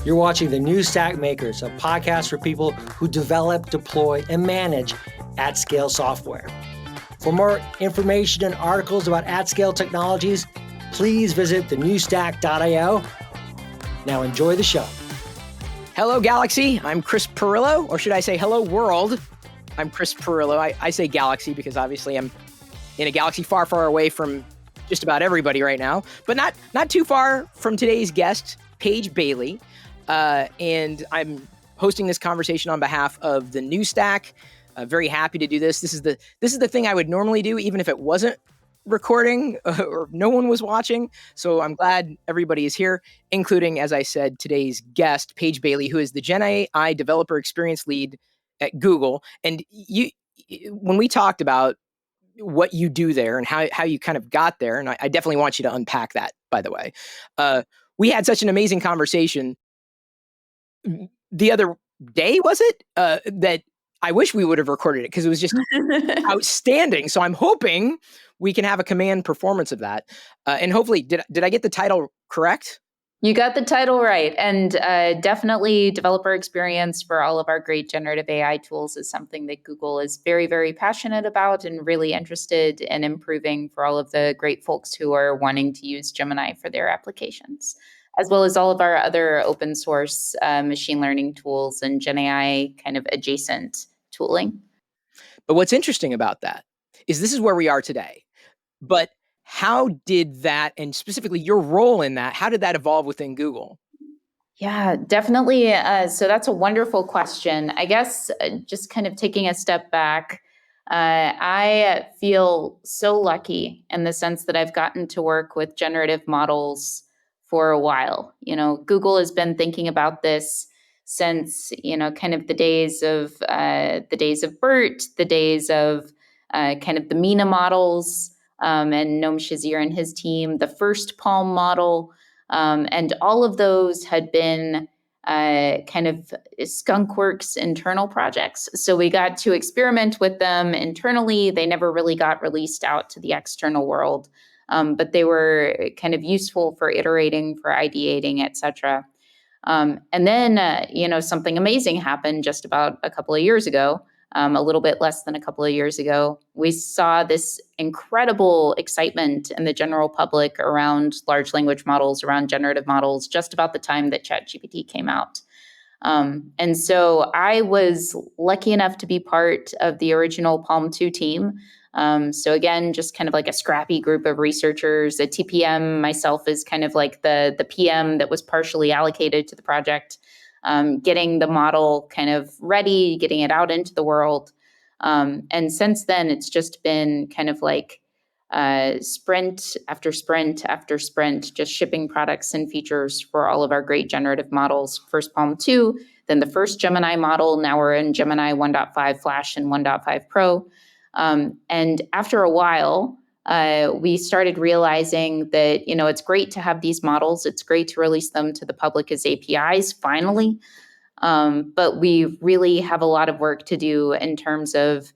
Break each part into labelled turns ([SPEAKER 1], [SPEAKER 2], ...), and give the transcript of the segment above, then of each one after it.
[SPEAKER 1] You're watching the New Stack Makers, a podcast for people who develop, deploy, and manage at-scale software. For more information and articles about at-scale technologies, please visit thenewstack.io. Now enjoy the show.
[SPEAKER 2] Hello, Galaxy. I'm Chris Pirillo, or should I say hello, world. I'm Chris Pirillo. I say Galaxy because obviously I'm in a galaxy far, far away from just about everybody right now, but not too far from today's guest, Paige Bailey. And I'm hosting this conversation on behalf of the New Stack. Very happy to do this. This is the thing I would normally do, even if it wasn't recording or no one was watching. So I'm glad everybody is here, including, as I said, today's guest, Paige Bailey, who is the GenAI Developer Experience Lead at Google. And when we talked about what you do there and how you kind of got there, and I definitely want you to unpack that, by the way. We had such an amazing conversation the other day, was it? That I wish we would have recorded it because it was just outstanding. So I'm hoping we can have a command performance of that. And hopefully, did I get the title correct?
[SPEAKER 3] You got the title right. And definitely developer experience for all of our great generative AI tools is something that Google is very, very passionate about and really interested in improving for all of the great folks who are wanting to use Gemini for their applications, as well as all of our other open source machine learning tools and GenAI kind of adjacent tooling.
[SPEAKER 2] But what's interesting about that is this is where we are today. But how did that, and specifically your role in that, how did that evolve within Google?
[SPEAKER 3] Yeah, definitely. So that's a wonderful question. I guess just kind of taking a step back, I feel so lucky in the sense that I've gotten to work with generative models for a while. You know, Google has been thinking about this since, kind of the days of BERT, the days of kind of the Mina models, and Noam Shazir and his team, the first Palm model, and all of those had been kind of Skunkworks internal projects. So we got to experiment with them internally. They never really got released out to the external world, but they were kind of useful for iterating, for ideating, et cetera. And then, something amazing happened just about a couple of years ago. A little bit less than a couple of years ago, we saw this incredible excitement in the general public around large language models, around generative models, just about the time that ChatGPT came out. And so I was lucky enough to be part of the original Palm 2 team. So again, just kind of like a scrappy group of researchers. A TPM, myself, is kind of like the PM that was partially allocated to the project. Getting the model kind of ready, getting it out into the world. And since then, it's just been kind of like sprint after sprint after sprint, just shipping products and features for all of our great generative models. First Palm 2, then the first Gemini model. Now we're in Gemini 1.5 Flash and 1.5 Pro. And after a while, we started realizing that, it's great to have these models. It's great to release them to the public as APIs, finally. But we really have a lot of work to do in terms of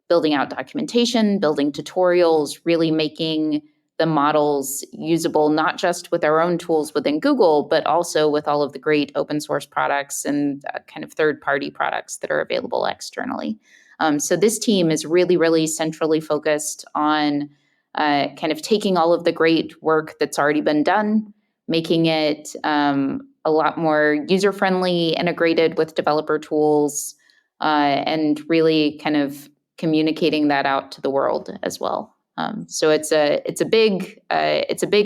[SPEAKER 3] building out documentation, building tutorials, really making the models usable, not just with our own tools within Google, but also with all of the great open source products and kind of third-party products that are available externally. So this team is really, really centrally focused on kind of taking all of the great work that's already been done, making it a lot more user-friendly, integrated with developer tools, and really kind of communicating that out to the world as well. So it's a big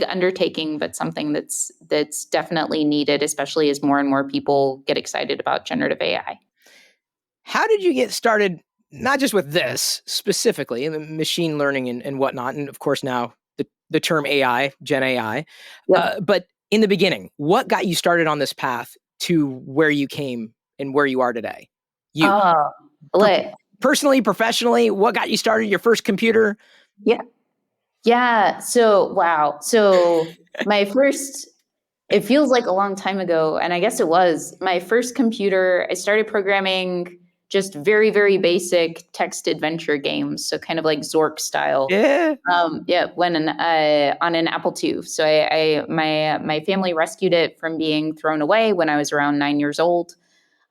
[SPEAKER 3] undertaking, but something that's definitely needed, especially as more and more people get excited about generative AI.
[SPEAKER 2] How did you get started? Not just with this specifically, and machine learning and whatnot, and of course now the term AI, Gen AI. Yep. But in the beginning, what got you started on this path to where you came and where you are today? Personally, professionally, what got you started? Your first computer?
[SPEAKER 3] Yeah. So, wow. So my first, it feels like a long time ago, and I guess it was my first computer. I started programming just very, very basic text adventure games. So kind of like Zork style.
[SPEAKER 2] Yeah.
[SPEAKER 3] When on an Apple II. So my family rescued it from being thrown away when I was around 9 years old.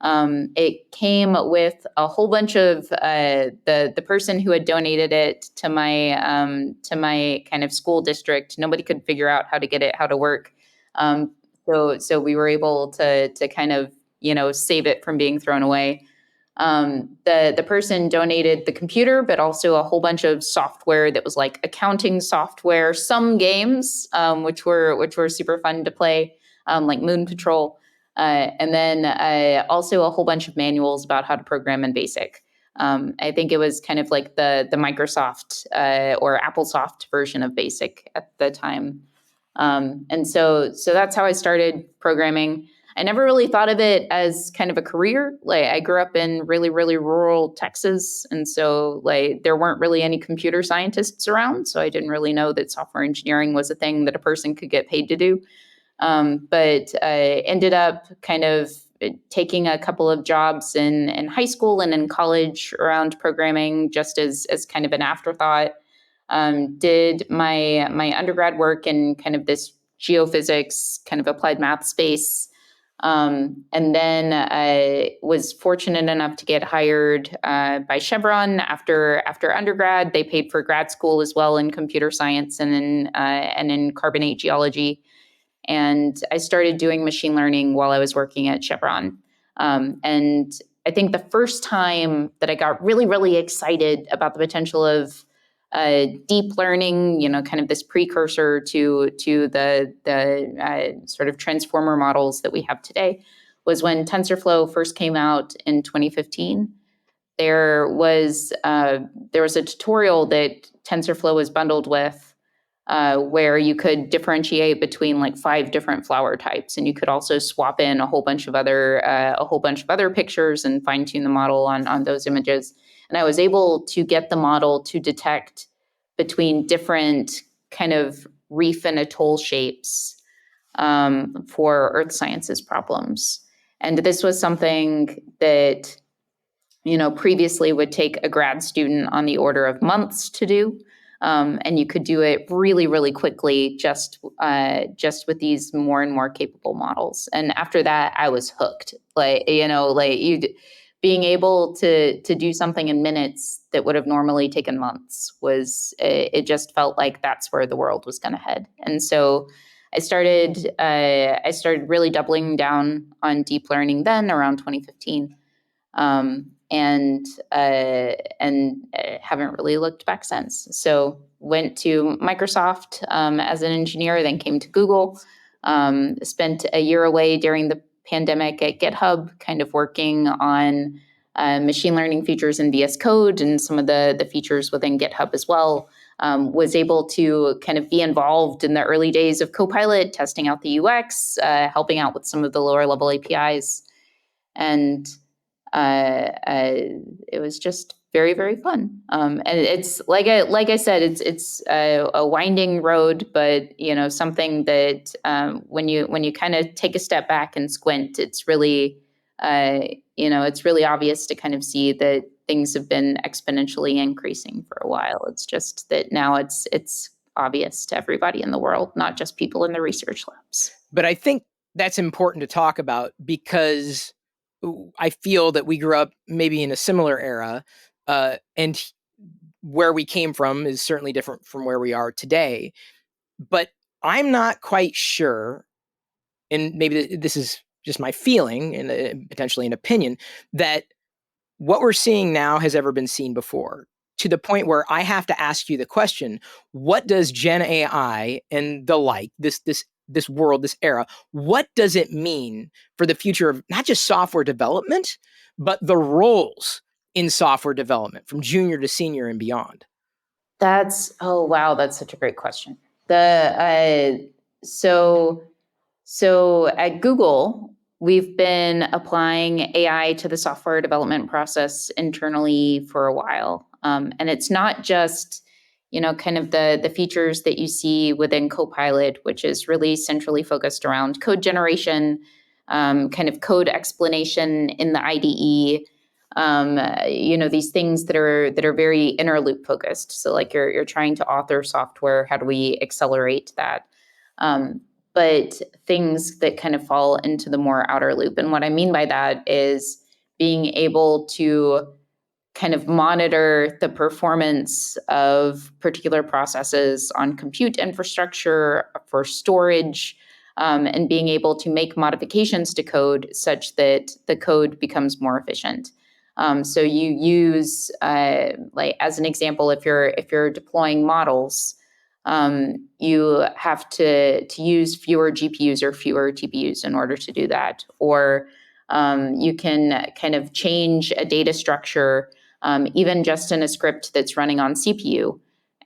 [SPEAKER 3] It came with a whole bunch of the person who had donated it to my kind of school district. Nobody could figure out how to get it, how to work. So we were able to kind of save it from being thrown away. The person donated the computer, but also a whole bunch of software that was like accounting software, some games, which were super fun to play, like Moon Patrol. And then also a whole bunch of manuals about how to program in BASIC. I think it was kind of like the Microsoft or AppleSoft version of BASIC at the time. And so that's how I started programming. I never really thought of it as kind of a career. Like I grew up in really, really rural Texas. And so like there weren't really any computer scientists around. So I didn't really know that software engineering was a thing that a person could get paid to do. But I ended up kind of taking a couple of jobs in high school and in college around programming just as kind of an afterthought. Did my undergrad work in kind of this geophysics, kind of applied math space. And then I was fortunate enough to get hired by Chevron after undergrad. They paid for grad school as well in computer science and in carbonate geology. And I started doing machine learning while I was working at Chevron. And I think the first time that I got really, really excited about the potential of deep learning, kind of this precursor to the sort of transformer models that we have today, was when TensorFlow first came out in 2015. There was a tutorial that TensorFlow was bundled with where you could differentiate between like 5 different flower types, and you could also swap in a whole bunch of other pictures and fine tune the model on those images. And I was able to get the model to detect between different kind of reef and atoll shapes for earth sciences problems. And this was something that previously would take a grad student on the order of months to do. And you could do it really, really quickly just with these more and more capable models. And after that, I was hooked. Being able to do something in minutes that would have normally taken months it just felt like that's where the world was going to head. And so I started really doubling down on deep learning then around 2015. And haven't really looked back since. So went to Microsoft as an engineer, then came to Google, spent a year away during the pandemic at GitHub, kind of working on machine learning features in VS Code and some of the features within GitHub as well. Was able to kind of be involved in the early days of Copilot, testing out the UX, helping out with some of the lower level APIs. And it was just very, very fun. And it's like I said, it's a winding road, but something that when you kind of take a step back and squint, it's really it's really obvious to kind of see that things have been exponentially increasing for a while. It's just that now it's obvious to everybody in the world, not just people in the research labs.
[SPEAKER 2] But I think that's important to talk about because I feel that we grew up maybe in a similar era, and where we came from is certainly different from where we are today. But I'm not quite sure, and maybe this is just my feeling and potentially an opinion, that what we're seeing now has ever been seen before, to the point where I have to ask you the question, what does Gen AI and the like, this world, this era, what does it mean for the future of not just software development, but the roles in software development from junior to senior and beyond?
[SPEAKER 3] That's such a great question. So at Google, we've been applying AI to the software development process internally for a while. And it's not just kind of the features that you see within Copilot, which is really centrally focused around code generation, kind of code explanation in the IDE, these things that are very inner loop focused. So like you're trying to author software, how do we accelerate that? But things that kind of fall into the more outer loop. And what I mean by that is being able to kind of monitor the performance of particular processes on compute infrastructure for storage, and being able to make modifications to code such that the code becomes more efficient. So you use, like as an example, if you're deploying models, you have to use fewer GPUs or fewer TPUs in order to do that. Or you can kind of change a data structure, even just in a script that's running on CPU,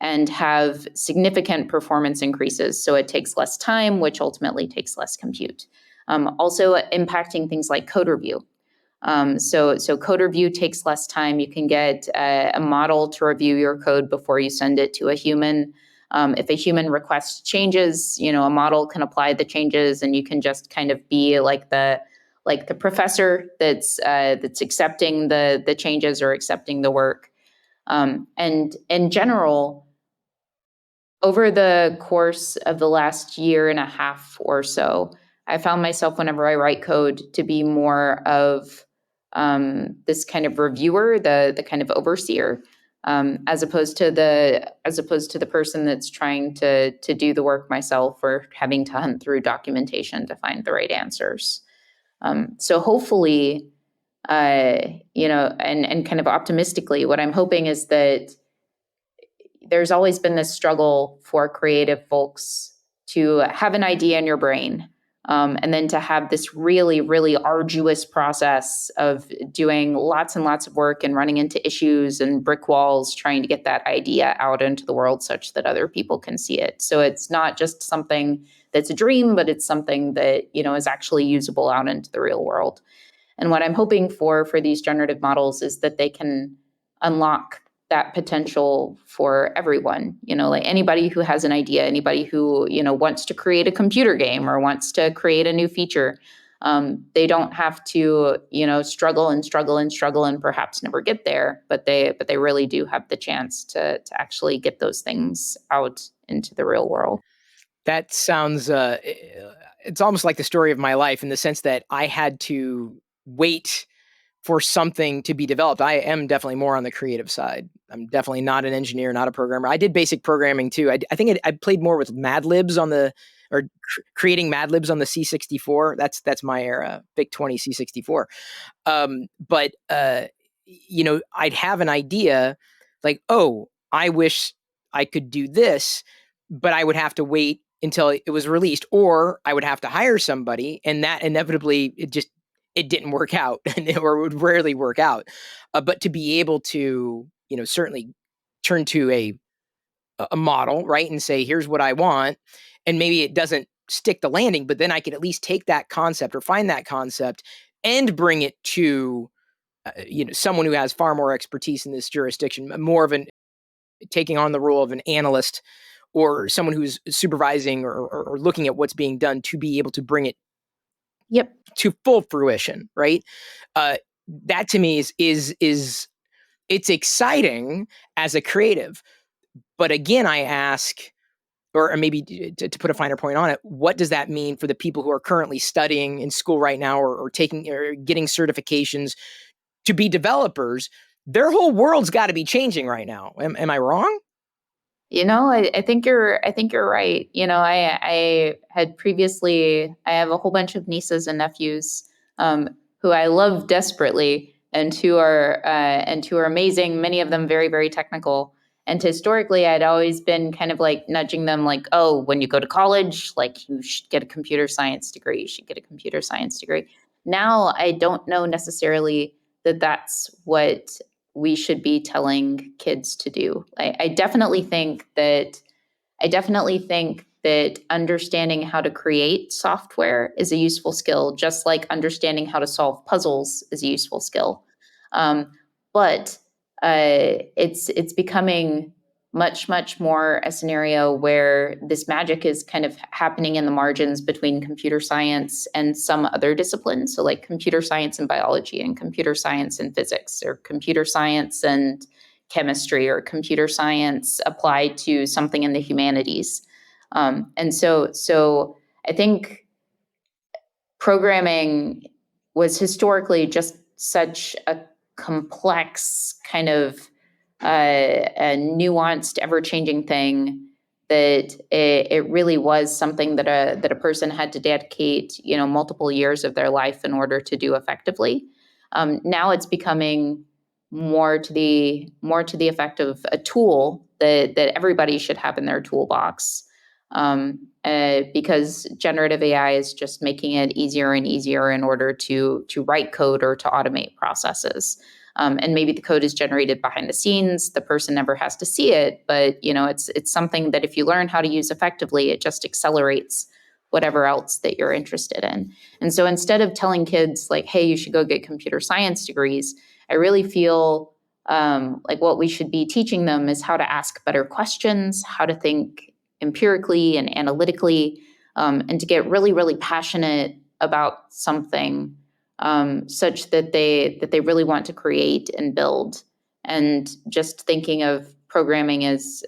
[SPEAKER 3] and have significant performance increases. So it takes less time, which ultimately takes less compute. Also impacting things like code review. So code review takes less time. You can get a model to review your code before you send it to a human. If a human requests changes, a model can apply the changes, and you can just kind of be like the professor that's accepting the changes or accepting the work. And in general, over the course of the last year and a half or so, I found myself, whenever I write code, to be more of this kind of reviewer, the kind of overseer, as opposed to the person that's trying to do the work myself, or having to hunt through documentation to find the right answers. So hopefully, and kind of optimistically, what I'm hoping is that there's always been this struggle for creative folks to have an idea in your brain, and then to have this really, really arduous process of doing lots and lots of work and running into issues and brick walls trying to get that idea out into the world such that other people can see it. So it's not just something that's a dream, but it's something that, is actually usable out into the real world. And what I'm hoping for these generative models is that they can unlock that potential for everyone. Like anybody who has an idea, anybody who, wants to create a computer game or wants to create a new feature. They don't have to, struggle and perhaps never get there, but they really do have the chance to actually get those things out into the real world.
[SPEAKER 2] That sounds, it's almost like the story of my life, in the sense that I had to wait for something to be developed. I am definitely more on the creative side. I'm definitely not an engineer, not a programmer. I did basic programming too. I think I played more with Mad Libs creating Mad Libs on the C64. That's my era, VIC 20 C64. But I'd have an idea like, oh, I wish I could do this, but I would have to wait until it was released, or I would have to hire somebody, and that inevitably it didn't work out, or would rarely work out. But to be able to, certainly turn to a model, right, and say, here's what I want, and maybe it doesn't stick the landing, but then I can at least take that concept or find that concept and bring it to, someone who has far more expertise in this jurisdiction, more of taking on the role of an analyst, or someone who's supervising or looking at what's being done, to be able to bring it to full fruition, right? That to me is it's exciting as a creative. But again, I ask, or maybe to put a finer point on it, what does that mean for the people who are currently studying in school right now, or taking or getting certifications to be developers? Their whole world's got to be changing right now. Am I wrong?
[SPEAKER 3] I think you're right. I had previously, I have a whole bunch of nieces and nephews, who I love desperately, and who are amazing. Many of them very, very technical. And historically, I'd always been kind of like nudging them, like, oh, when you go to college, like you should get a computer science degree. You should get a computer science degree. Now, I don't know necessarily that that's what we should be telling kids to do. I definitely think that understanding how to create software is a useful skill, just like understanding how to solve puzzles is a useful skill. But it's becoming much more a scenario where this magic is kind of happening in the margins between computer science and some other disciplines. So like computer science and biology and computer science and physics, or computer science and chemistry, or computer science applied to something in the humanities. And so I think programming was historically just such a complex kind of a nuanced, ever-changing thing that it really was something that a person had to dedicate, multiple years of their life in order to do effectively. Now it's becoming more to the effect of a tool that everybody should have in their toolbox, because generative AI is just making it easier and easier in order to write code or to automate processes. And maybe the code is generated behind the scenes. The person never has to see it, but it's something that if you learn how to use effectively, it just accelerates whatever else that you're interested in. And so instead of telling kids like, "Hey, you should go get computer science degrees," I really feel like what we should be teaching them is how to ask better questions, how to think empirically and analytically, and to get really, really passionate about something, such that they really want to create and build, and just thinking of programming as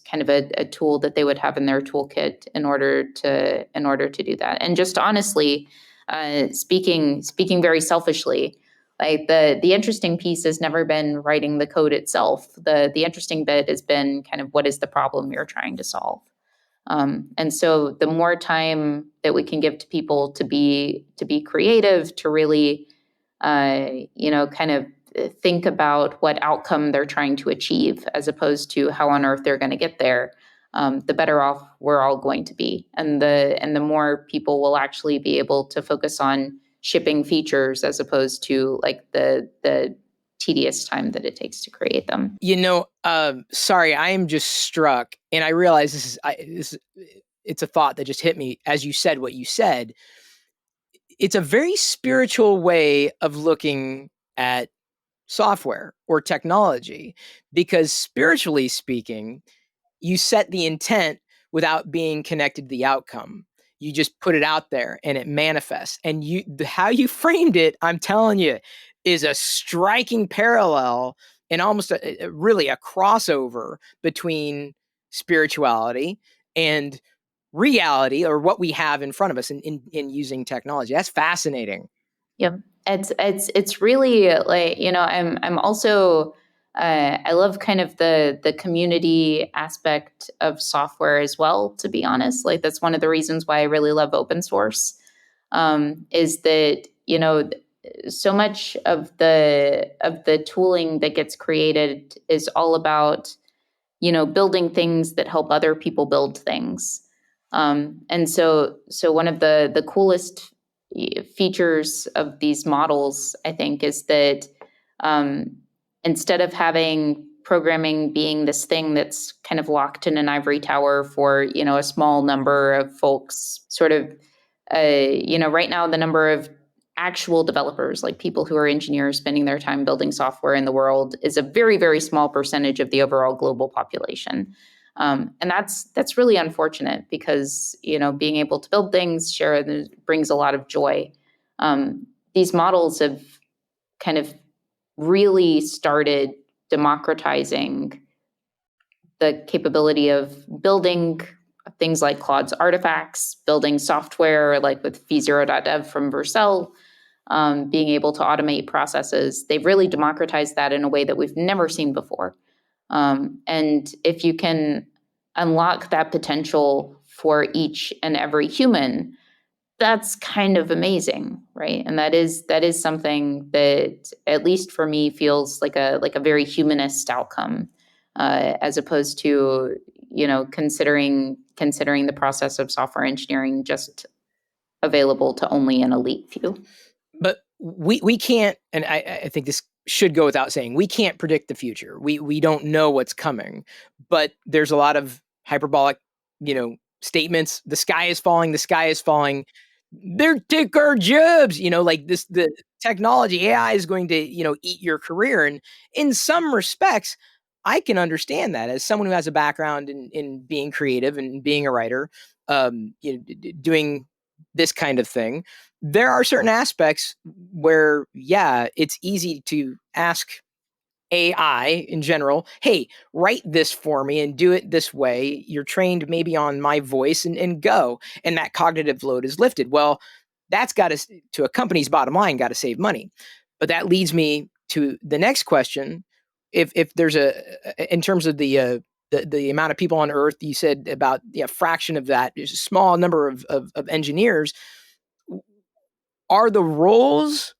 [SPEAKER 3] kind of a tool that they would have in their toolkit in order to do that. And just honestly, speaking very selfishly, like the interesting piece has never been writing the code itself. The interesting bit has been kind of what is the problem you're trying to solve. And so the more time that we can give to people to be creative, to really, kind of think about what outcome they're trying to achieve, as opposed to how on earth they're going to get there, the better off we're all going to be, and the more people will actually be able to focus on shipping features as opposed to like the tedious time that it takes to create them.
[SPEAKER 2] Sorry, I am just struck, and I realize it's a thought that just hit me as you said what you said. It's a very spiritual way of looking at software or technology, because spiritually speaking, you set the intent without being connected to the outcome. You just put it out there and it manifests. And how you framed it, I'm telling you, is a striking parallel and almost really a crossover between spirituality and reality, or what we have in front of us in using technology. That's fascinating.
[SPEAKER 3] Yep. It's really like, I'm also I love kind of the community aspect of software as well, to be honest. Like that's one of the reasons why I really love open source, is that, so much of the tooling that gets created is all about, building things that help other people build things. And so one of the coolest features of these models, I think, is that, instead of having programming being this thing that's kind of locked in an ivory tower for, a small number of folks, sort of, right now the number of actual developers, like people who are engineers spending their time building software in the world, is a very, very small percentage of the overall global population. And that's really unfortunate, because being able to build things, share, brings a lot of joy. These models have kind of really started democratizing the capability of building things like Claude's artifacts, building software like with v0.dev from Vercel, being able to automate processes. They've really democratized that in a way that we've never seen before. And if you can unlock that potential for each and every human, that's kind of amazing, right? And that is something that, at least for me, feels like a very humanist outcome, as opposed to considering the process of software engineering just available to only an elite few.
[SPEAKER 2] But we can't, and I think this should go without saying, we can't predict the future. We don't know what's coming, but there's a lot of hyperbolic, statements. The sky is falling. The sky is falling. They're take our jobs. Like this, the technology AI is going to, eat your career. And in some respects, I can understand that as someone who has a background in being creative and being a writer, doing this kind of thing. There are certain aspects where, yeah, it's easy to ask AI in general, hey, write this for me and do it this way. You're trained maybe on my voice and go. And that cognitive load is lifted. Well, that's got to a company's bottom line, got to save money. But that leads me to the next question. If there's in terms of the amount of people on Earth, you said about a fraction of that, there's a small number of engineers. Are the roles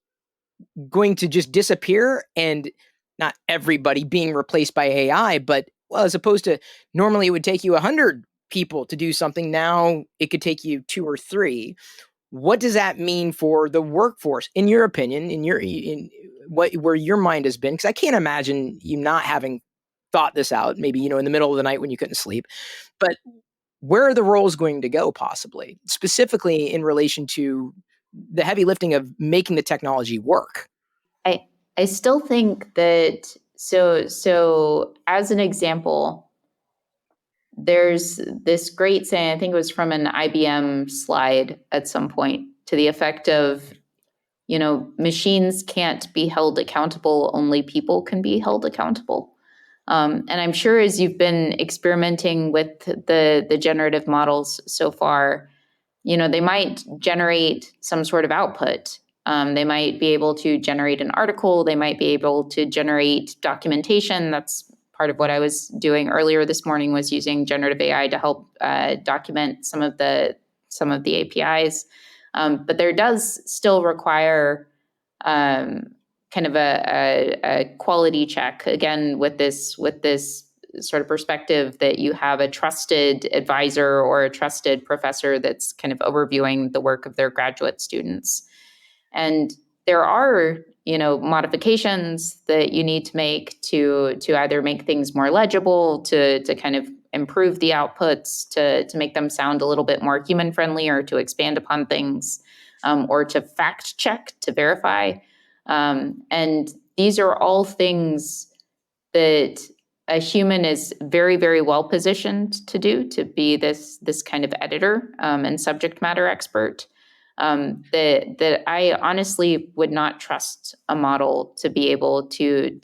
[SPEAKER 2] going to just disappear and not everybody being replaced by AI, but well, as opposed to normally it would take you 100 people to do something, now it could take you 2 or 3. What does that mean for the workforce, in your opinion, in where your mind has been? Because I can't imagine you not having thought this out, maybe, in the middle of the night when you couldn't sleep. But where are the roles going to go, possibly, specifically in relation to the heavy lifting of making the technology work?
[SPEAKER 3] I still think that so as an example, there's this great saying, I think it was from an IBM slide at some point, to the effect of, machines can't be held accountable, only people can be held accountable. And I'm sure as you've been experimenting with the generative models so far, they might generate some sort of output. They might be able to generate an article. They might be able to generate documentation. That's part of what I was doing earlier this morning, was using generative AI to help document some of the APIs. But there does still require kind of a quality check, again, with this sort of perspective that you have a trusted advisor or a trusted professor that's kind of overviewing the work of their graduate students. And there are, modifications that you need to make to either make things more legible, to kind of improve the outputs, to make them sound a little bit more human friendly, or to expand upon things, or to fact check, to verify. And these are all things that a human is very, very well positioned to do, to be this kind of editor and subject matter expert. That I honestly would not trust a model to be able to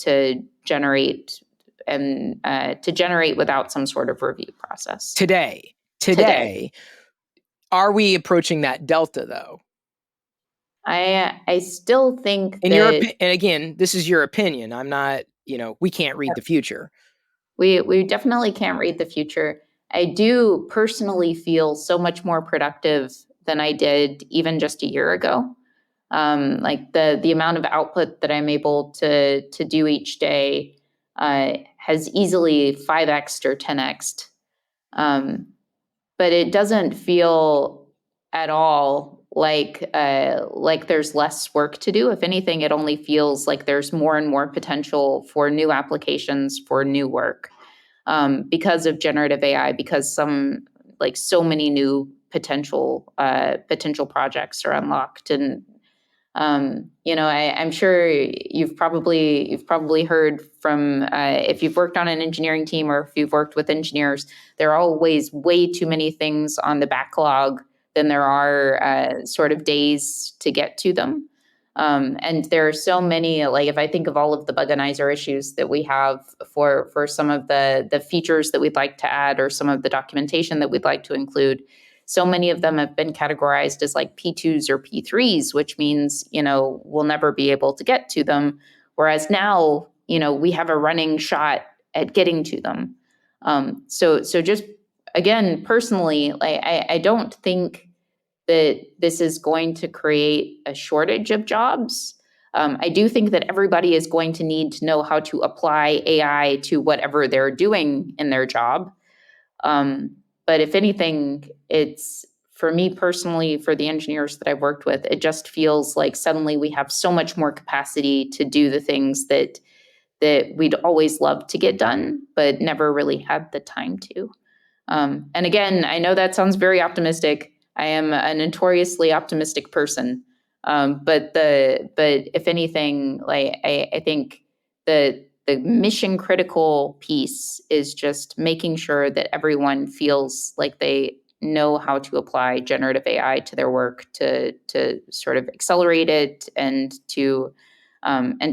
[SPEAKER 3] generate and to generate without some sort of review process.
[SPEAKER 2] Today, are we approaching that delta, though?
[SPEAKER 3] I still think
[SPEAKER 2] In
[SPEAKER 3] that,
[SPEAKER 2] and again, this is your opinion. I'm not, we can't read the future.
[SPEAKER 3] we definitely can't read the future. I do personally feel so much more productive than I did even just a year ago. Like the amount of output that I'm able to do each day has easily 5x or 10x. But it doesn't feel at all like there's less work to do. If anything, it only feels like there's more and more potential for new applications, for new work, because of generative AI, because so many new potential projects are unlocked. And I'm sure you've probably heard from, if you've worked on an engineering team, or if you've worked with engineers, there are always way too many things on the backlog than there are sort of days to get to them. And there are so many, like if I think of all of the bugganizer issues that we have for some of the features that we'd like to add, or some of the documentation that we'd like to include, so many of them have been categorized as like P2s or P3s, which means, we'll never be able to get to them. Whereas now, we have a running shot at getting to them. So just, again, personally, I don't think that this is going to create a shortage of jobs. I do think that everybody is going to need to know how to apply AI to whatever they're doing in their job. But if anything, it's, for me personally, for the engineers that I've worked with, it just feels like suddenly we have so much more capacity to do the things that we'd always loved to get done, but never really had the time to. And again, I know that sounds very optimistic. I am a notoriously optimistic person. But if anything, like I think the the mission critical piece is just making sure that everyone feels like they know how to apply generative AI to their work to sort of accelerate it and to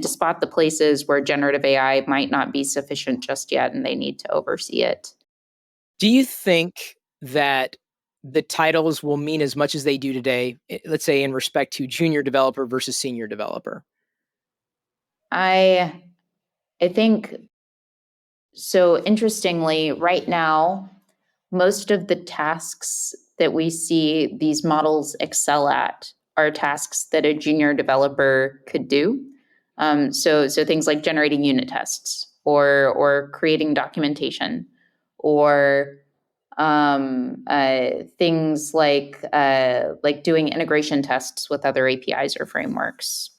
[SPEAKER 3] spot the places where generative AI might not be sufficient just yet and they need to oversee it.
[SPEAKER 2] Do you think that the titles will mean as much as they do today, let's say in respect to junior developer versus senior developer?
[SPEAKER 3] I think so. Interestingly, right now, most of the tasks that we see these models excel at are tasks that a junior developer could do. So things like generating unit tests or creating documentation or things like doing integration tests with other APIs or frameworks,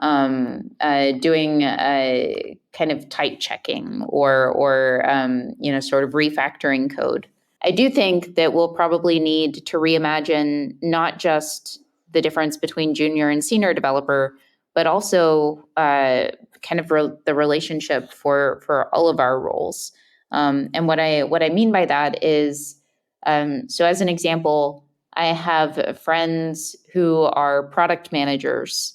[SPEAKER 3] doing kind of type checking or sort of refactoring code. I do think that we'll probably need to reimagine not just the difference between junior and senior developer, but also kind of the relationship for all of our roles. And what I mean by that is, so as an example, I have friends who are product managers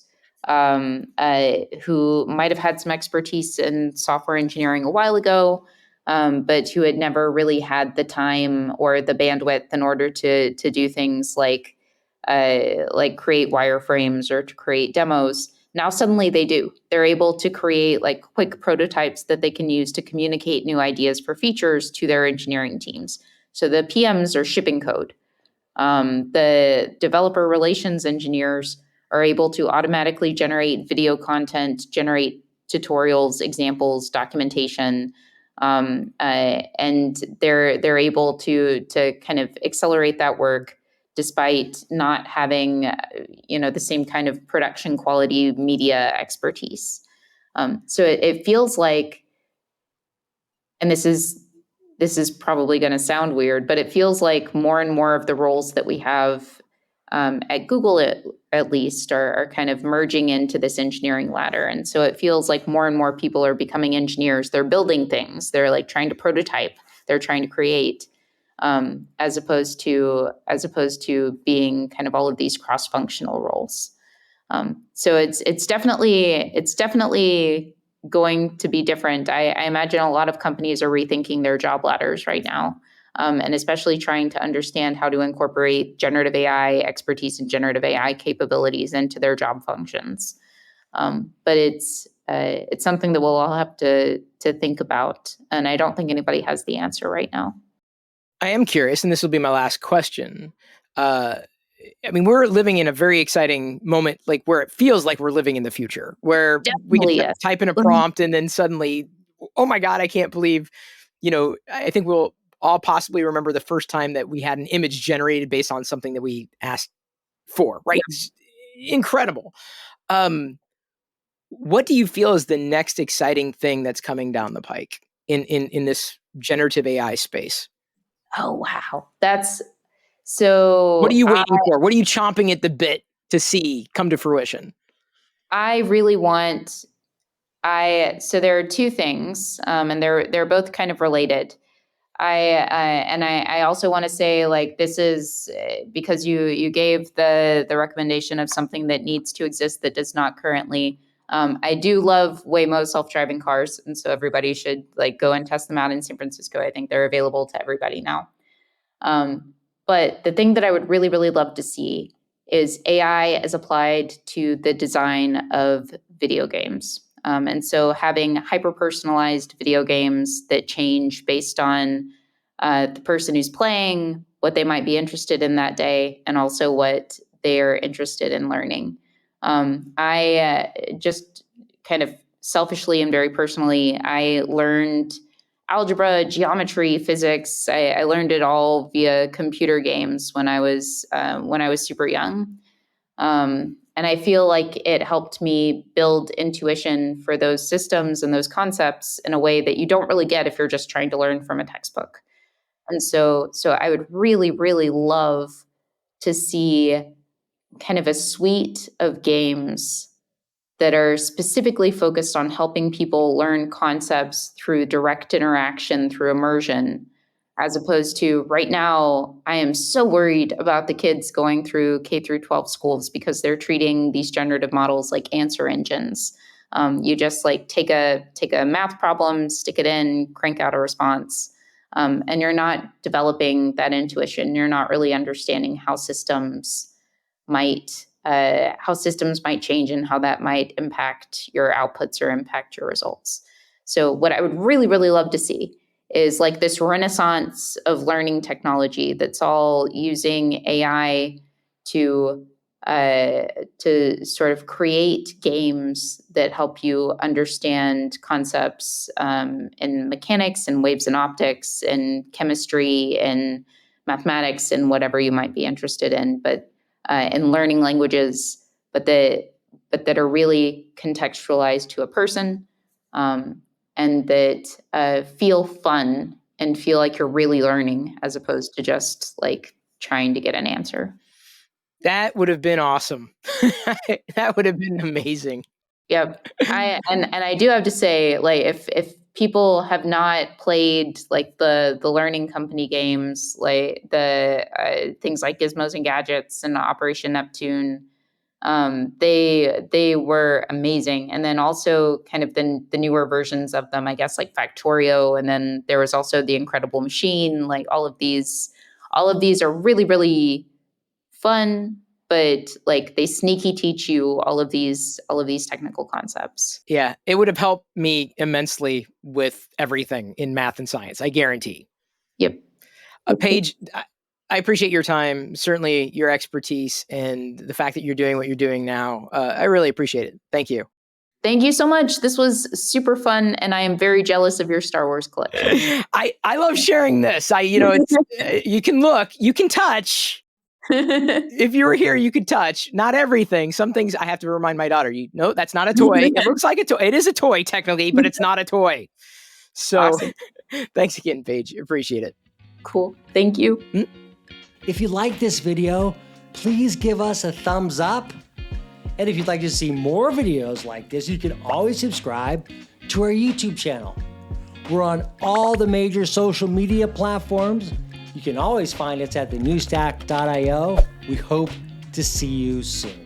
[SPEAKER 3] who might have had some expertise in software engineering a while ago, but who had never really had the time or the bandwidth in order to do things like create wireframes or to create demos. Now suddenly they do. They're able to create like quick prototypes that they can use to communicate new ideas for features to their engineering teams. So the PMs are shipping code. The developer relations engineers are able to automatically generate video content, generate tutorials, examples, documentation, and they're able to kind of accelerate that work despite not having the same kind of production quality media expertise. So it feels like, and this is probably going to sound weird, but it feels like more and more of the roles that we have at Google, at least, are kind of merging into this engineering ladder. And so it feels like more and more people are becoming engineers. They're building things. They're like trying to prototype. They're trying to create, as opposed to being kind of all of these cross-functional roles. So it's definitely going to be different. I imagine a lot of companies are rethinking their job ladders right now, and especially trying to understand how to incorporate generative AI expertise and generative AI capabilities into their job functions. But it's something that we'll all have to think about, and I don't think anybody has the answer right now.
[SPEAKER 2] I am curious, and this will be my last question. I mean, we're living in a very exciting moment, like where it feels like we're living in the future, where we
[SPEAKER 3] Definitely,
[SPEAKER 2] can
[SPEAKER 3] yes.
[SPEAKER 2] type in a prompt and then suddenly, oh my God, I can't believe, I think we'll all possibly remember the first time that we had an image generated based on something that we asked for, right? It's incredible. What do you feel is the next exciting thing that's coming down the pike in this generative AI space?
[SPEAKER 3] Oh, wow. That's so.
[SPEAKER 2] What are you waiting for? What are you chomping at the bit to see come to fruition?
[SPEAKER 3] I really want. So there are two things, and they're both kind of related. I also want to say, like, this is because you gave the recommendation of something that needs to exist that does not currently. I do love Waymo self-driving cars, and so everybody should like go and test them out in San Francisco. I think they're available to everybody now. But the thing that I would really, really love to see is AI as applied to the design of video games. And so having hyper-personalized video games that change based on the person who's playing, what they might be interested in that day, and also what they're interested in learning. I just kind of selfishly and very personally, I learned algebra, geometry, physics. I learned it all via computer games when I was super young, and I feel like it helped me build intuition for those systems and those concepts in a way that you don't really get if you're just trying to learn from a textbook. And so I would really, really love to see kind of a suite of games that are specifically focused on helping people learn concepts through direct interaction, through immersion, as opposed to right now, I am so worried about the kids going through K through 12 schools because they're treating these generative models like answer engines. You just like take a math problem, stick it in, crank out a response, and you're not developing that intuition. You're not really understanding how systems might change and how that might impact your outputs or impact your results. So what I would really, really love to see is like this renaissance of learning technology that's all using AI to sort of create games that help you understand concepts in mechanics and waves and optics and chemistry and mathematics and whatever you might be interested in, but in learning languages, but that are really contextualized to a person, and that feel fun and feel like you're really learning as opposed to just like trying to get an answer.
[SPEAKER 2] That would have been awesome. That would have been amazing.
[SPEAKER 3] Yep. I do have to say, like, if people have not played like the learning company games, like the things like Gizmos and Gadgets and Operation Neptune, they were amazing. And then also kind of the newer versions of them, I guess, like Factorio, and then there was also The Incredible Machine. Like all of these are really, really fun, but like they sneaky teach you all of these technical concepts.
[SPEAKER 2] Yeah, it would have helped me immensely with everything in math and science, I guarantee.
[SPEAKER 3] Yep.
[SPEAKER 2] Paige, I appreciate your time, certainly your expertise, and the fact that you're doing what you're doing now. I really appreciate it. Thank you.
[SPEAKER 3] Thank you so much. This was super fun, and I am very jealous of your Star Wars collection.
[SPEAKER 2] I love sharing this. It's, you can look, you can touch. If you were here, you could touch. Not everything. Some things I have to remind my daughter. No, that's not a toy. It looks like a toy. It is a toy technically, but it's not a toy. So
[SPEAKER 3] Awesome.
[SPEAKER 2] Thanks again, Paige. Appreciate it.
[SPEAKER 3] Cool. Thank you.
[SPEAKER 1] If you like this video, please give us a thumbs up. And if you'd like to see more videos like this, you can always subscribe to our YouTube channel. We're on all the major social media platforms. You can always find us at thenewstack.io. We hope to see you soon.